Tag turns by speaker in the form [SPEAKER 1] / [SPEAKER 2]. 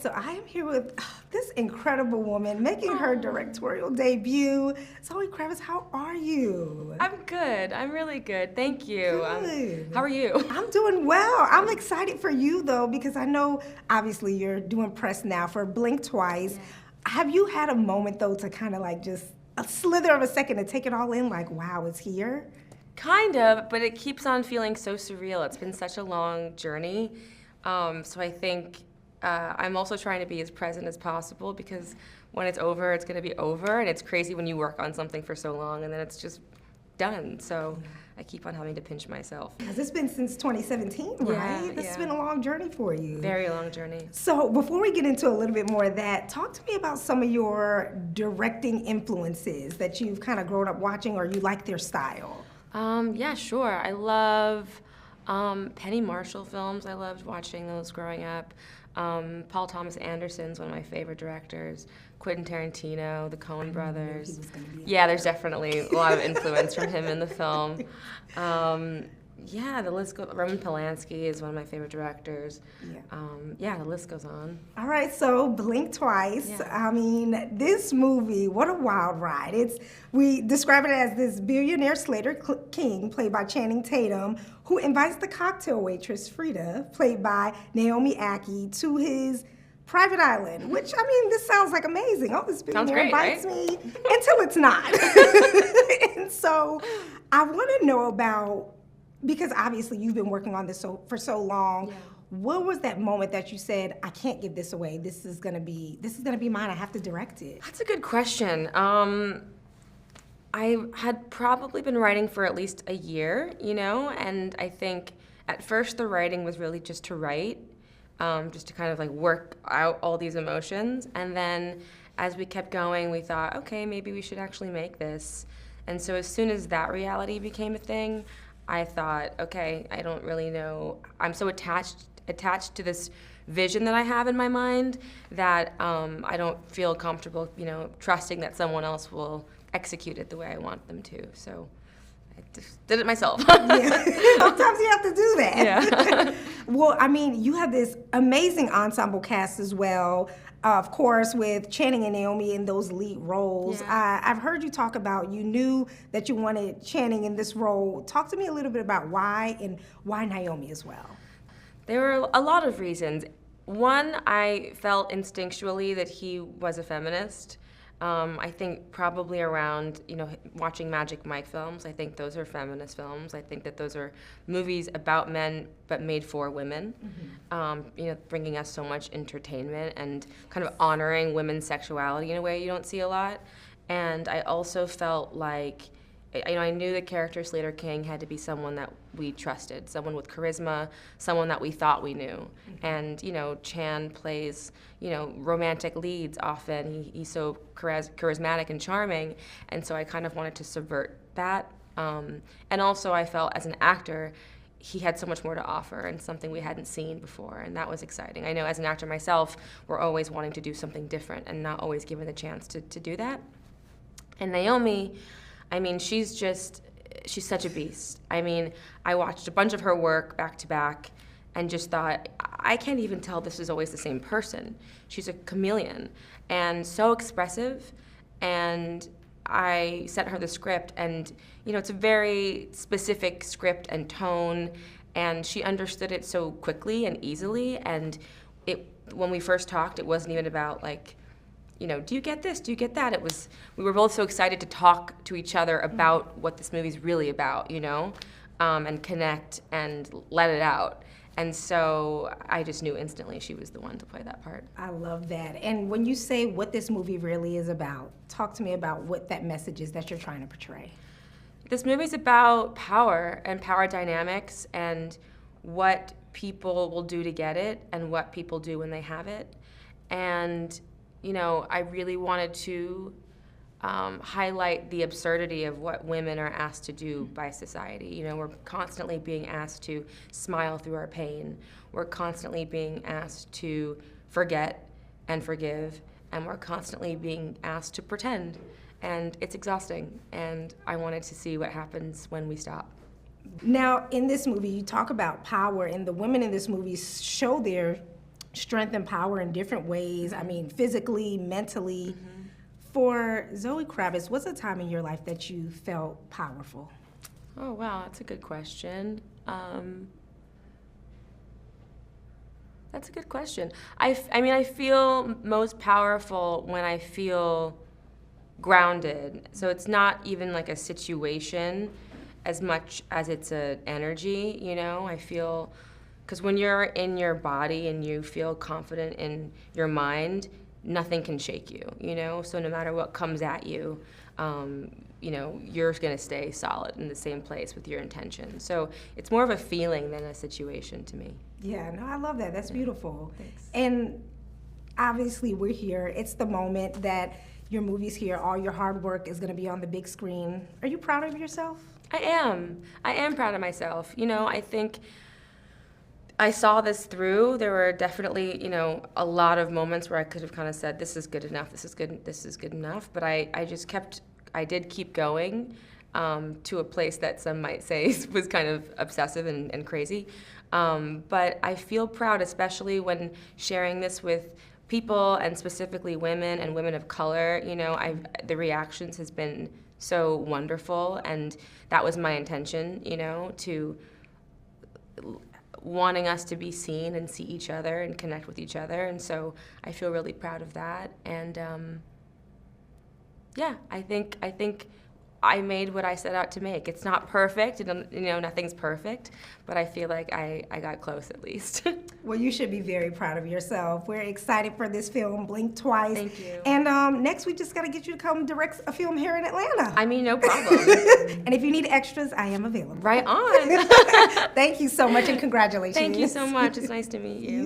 [SPEAKER 1] So I am here with this incredible woman making her directorial debut. Zoe Kravitz, how are you?
[SPEAKER 2] I'm good. I'm really good. Thank you.
[SPEAKER 1] Good.
[SPEAKER 2] How are you?
[SPEAKER 1] I'm doing well. I'm excited for you though because I know obviously you're doing press now for Blink Twice.
[SPEAKER 2] Yeah.
[SPEAKER 1] Have you had a moment though to kind of like just a slither of a second to take it all in like, wow, it's here?
[SPEAKER 2] Kind of, but it keeps on feeling so surreal. It's been such a long journey. So I think I'm also trying to be as present as possible because when it's over, it's going to be over. And it's crazy when you work on something for so long and then it's just done. So I keep on having to pinch myself.
[SPEAKER 1] Because it's been since 2017, right? This has been a long journey for you.
[SPEAKER 2] Very long journey.
[SPEAKER 1] So before we get into a little bit more of that, talk to me about some of your directing influences that you've kind of grown up watching or you like their style.
[SPEAKER 2] Yeah, sure. I love Penny Marshall films. I loved watching those growing up. Paul Thomas Anderson's one of my favorite directors. Quentin Tarantino, the Coen brothers. Yeah, there's definitely a lot of influence from him in the film. Yeah, the list goes. Roman Polanski is one of my favorite directors. Yeah, the list goes on.
[SPEAKER 1] All right, so Blink Twice.
[SPEAKER 2] Yeah.
[SPEAKER 1] I mean, this movie, what a wild ride. We describe it as this billionaire Slater King, played by Channing Tatum, who invites the cocktail waitress Frida, played by Naomi Ackie, to his private island, which, I mean, this sounds like amazing. Oh, this billionaire invites me until it's not. And so I want to know about, because obviously you've been working on this for so long. Yeah. What was that moment that you said, I can't give this away. This is gonna be mine. I have to direct it.
[SPEAKER 2] That's a good question. I had probably been writing for at least a year, and I think at first the writing was really just to write, just to kind of like work out all these emotions. And then as we kept going, we thought, okay, maybe we should actually make this. And so as soon as that reality became a thing, I thought, okay, I don't really know. I'm so attached to this vision that I have in my mind that I don't feel comfortable, trusting that someone else will execute it the way I want them to. So I just did it myself.
[SPEAKER 1] Yeah. Sometimes you have to do that.
[SPEAKER 2] Yeah.
[SPEAKER 1] Well, I mean, you have this amazing ensemble cast as well. Of course, with Channing and Naomi in those lead roles.
[SPEAKER 2] Yeah.
[SPEAKER 1] I've heard you talk about you knew that you wanted Channing in this role. Talk to me a little bit about why and why Naomi as well.
[SPEAKER 2] There were a lot of reasons. One, I felt instinctually that he was a feminist. I think probably around, watching Magic Mike films, I think those are feminist films. I think that those are movies about men but made for women, bringing us so much entertainment and kind of honoring women's sexuality in a way you don't see a lot. And I also felt like, I knew the character Slater King had to be someone that we trusted, someone with charisma, someone that we thought we knew. And, Chan plays, romantic leads often. He's so charismatic and charming, and so I kind of wanted to subvert that. And also I felt as an actor, he had so much more to offer and something we hadn't seen before, and that was exciting. I know as an actor myself, we're always wanting to do something different and not always given the chance to do that. And Naomi, I mean, she's such a beast. I mean, I watched a bunch of her work back to back and just thought, I can't even tell this is always the same person. She's a chameleon and so expressive. And I sent her the script and, it's a very specific script and tone, and she understood it so quickly and easily. And when we first talked, it wasn't even about like, do you get this? Do you get that? We were both so excited to talk to each other about what this movie's really about, and connect and let it out. And so I just knew instantly she was the one to play that part.
[SPEAKER 1] I love that. And when you say what this movie really is about, talk to me about what that message is that you're trying to portray.
[SPEAKER 2] This movie's about power and power dynamics and what people will do to get it and what people do when they have it. And I really wanted to highlight the absurdity of what women are asked to do by society. We're constantly being asked to smile through our pain. We're constantly being asked to forget and forgive, and we're constantly being asked to pretend. And it's exhausting, and I wanted to see what happens when we stop.
[SPEAKER 1] Now, in this movie, you talk about power, and the women in this movie show their strength and power in different ways. I mean, physically, mentally. For Zoe Kravitz, what's a time in your life that you felt powerful?
[SPEAKER 2] Oh, wow, that's a good question. That's a good question. I mean, I feel most powerful when I feel grounded. So it's not even like a situation as much as it's an energy, you know? I feel, because when you're in your body and you feel confident in your mind, nothing can shake you, you know? So no matter what comes at you, you know, you're gonna stay solid in the same place with your intention. So it's more of a feeling than a situation to me.
[SPEAKER 1] Yeah, no, I love that. That's beautiful.
[SPEAKER 2] Thanks.
[SPEAKER 1] And obviously, we're here. It's the moment that your movie's here. All your hard work is going to be on the big screen. Are you proud of yourself?
[SPEAKER 2] I am. I am proud of myself. You know, I think I saw this through. There were definitely, you know, a lot of moments where I could have kind of said, this is good enough, this is good enough. But I did keep going to a place that some might say was kind of obsessive and crazy. But I feel proud, especially when sharing this with people and specifically women and women of color. You know, the reactions has been so wonderful, and that was my intention, you know, to wanting us to be seen and see each other and connect with each other. And so I feel really proud of that. And yeah, I think I made what I set out to make. It's not perfect, and you know, nothing's perfect, but I feel like I got close at least.
[SPEAKER 1] Well, you should be very proud of yourself. We're excited for this film, Blink Twice.
[SPEAKER 2] Thank you.
[SPEAKER 1] And next we just got to get you to come direct a film here in Atlanta.
[SPEAKER 2] I mean, no problem.
[SPEAKER 1] And if you need extras, I am available.
[SPEAKER 2] Right on.
[SPEAKER 1] Thank you so much, and congratulations.
[SPEAKER 2] Thank you so much. It's nice to meet you.